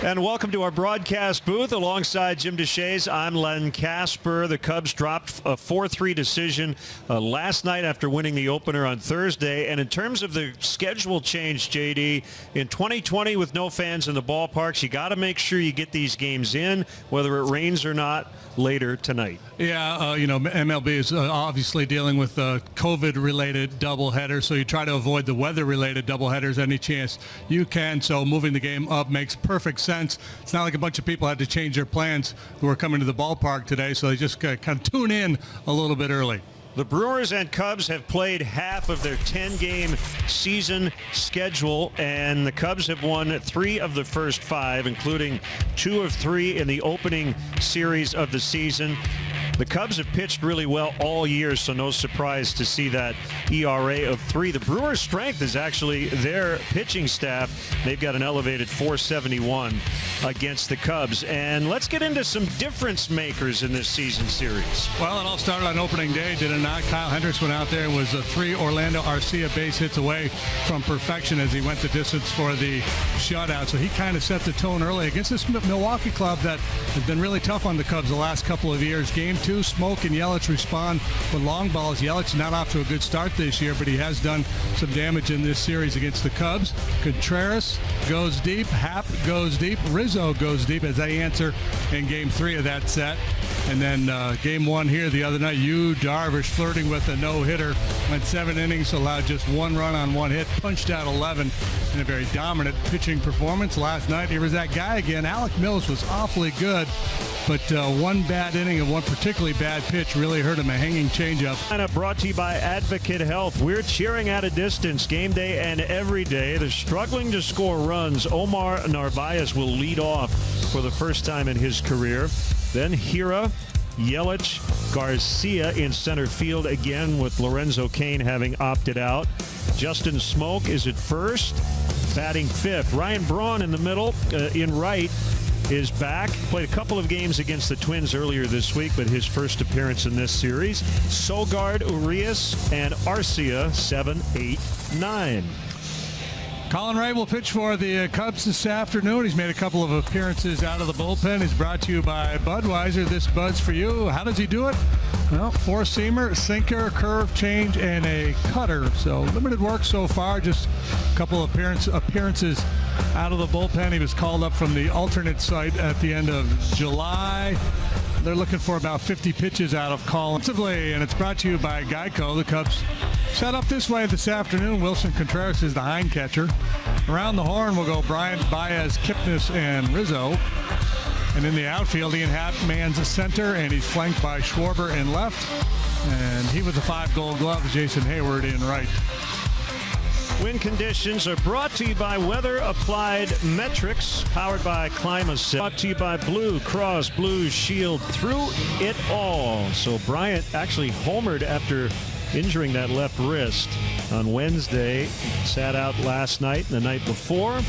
And welcome to our broadcast booth. Alongside Jim DeShays, I'm Len Casper. The Cubs dropped a 4-3 decision last night after winning the opener on Thursday. And in terms of the schedule change, JD, in 2020 with no fans in the ballparks, you got to make sure you get these games in, whether it rains or not, later tonight. Yeah, MLB is obviously dealing with COVID-related doubleheaders, so you try to avoid the weather-related doubleheaders any chance you can. So moving the game up makes perfect sense. It's not like a bunch of people had to change their plans who are coming to the ballpark today, so they just kind of tune in a little bit early. The Brewers and Cubs have played half of their 10-game season schedule, and the Cubs have won 3 of the first 5, including 2 of 3 in the opening series of the season. The Cubs have pitched really well all year, so no surprise to see that ERA of 3. The Brewers' strength is actually their pitching staff. They've got an elevated 471 against the Cubs. And let's get into some difference makers in this season series. Well, it all started on opening day, did it not? Kyle Hendricks went out there and was 3 Orlando Arcia base hits away from perfection as he went the distance for the shutout. So he kind of set the tone early against this Milwaukee club that has been really tough on the Cubs the last couple of years. Game 2, Smoke and Yelich respond with long balls. Yelich not off to a good start this year, but he has done some damage in this series against the Cubs. Contreras goes deep. Happ goes deep. Rizzo goes deep as they answer in Game 3 of that set. And then Game 1 here the other night, Darvish flirting with a no-hitter. Went 7 innings, allowed just 1 run on 1 hit, punched out 11 in a very dominant pitching performance. Last night, here was that guy again. Alec Mills was awfully good, but 1 bad inning and 1 particularly bad pitch really hurt him, a hanging changeup. And brought to you by Advocate Health. We're cheering at a distance, game day and every day. They're struggling to score runs. Omar Narvaez will lead off for the first time in his career. Then HEREEE, Yelich, Garcia in center field again, with Lorenzo Cain having opted out. Justin Smoke is at first, batting 5th. Ryan Braun in the middle, in right, is back. Played a couple of games against the Twins earlier this week, but his first appearance in this series. Sogard, Urias, and Arcia, 7, 8, 9. Colin Ray will pitch for the Cubs this afternoon. He's made a couple of appearances out of the bullpen. He's brought to you by Budweiser. This Bud's for you. How does he do it? Well, 4-seamer, sinker, curve, change, and a cutter. So limited work so far. Just a couple of appearances out of the bullpen. He was called up from the alternate site at the end of July. They're looking for about 50 pitches out of Colin. And it's brought to you by Geico. The Cubs set up this way this afternoon. Wilson Contreras is the hind catcher. Around the horn will go Bryant, Baez, Kipnis, and Rizzo. And in the outfield, Ian Happ mans center, and he's flanked by Schwarber in left. And he with the 5 Gold Glove, Jason Hayward in right. Wind conditions are brought to you by Weather Applied Metrics, powered by Climaset. Brought to you by Blue Cross Blue Shield, through it all. So Bryant actually homered after injuring that left wrist on Wednesday. Sat out last night and the night before.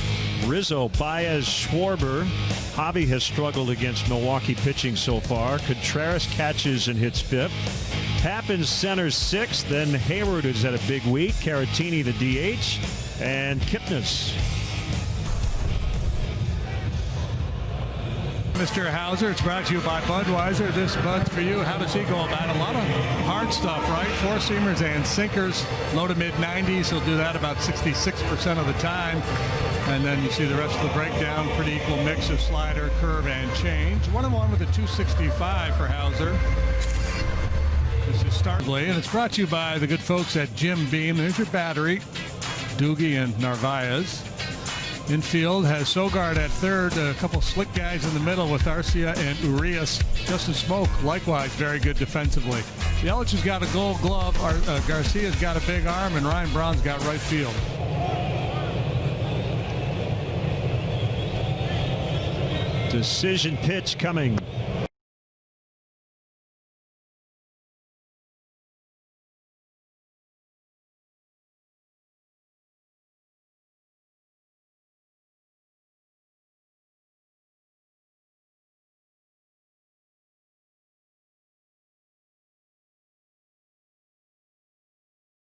Rizzo, Baez, Schwarber. Hobby has struggled against Milwaukee pitching so far. Contreras catches and hits 5th. Happ in center 6th. Then Hayward has had a big week. Caratini the DH. And Kipnis. Mr. Hauser, it's brought to you by Budweiser. This Bud's for you. How does he go about it? A lot of hard stuff, right? 4-seamers and sinkers, low to mid-90s. He'll do that about 66% of the time. And then you see the rest of the breakdown. Pretty equal mix of slider, curve, and change. 1-1 with a 265 for Hauser. This is Startley, and it's brought to you by the good folks at Jim Beam. There's your battery, Doogie and Narvaez. Infield has Sogard at third, a couple slick guys in the middle with Arcia and Urias. Justin Smoke, likewise, very good defensively. Yelich has got a Gold Glove, Garcia's got a big arm, and Ryan Braun's got right field. Decision pitch coming.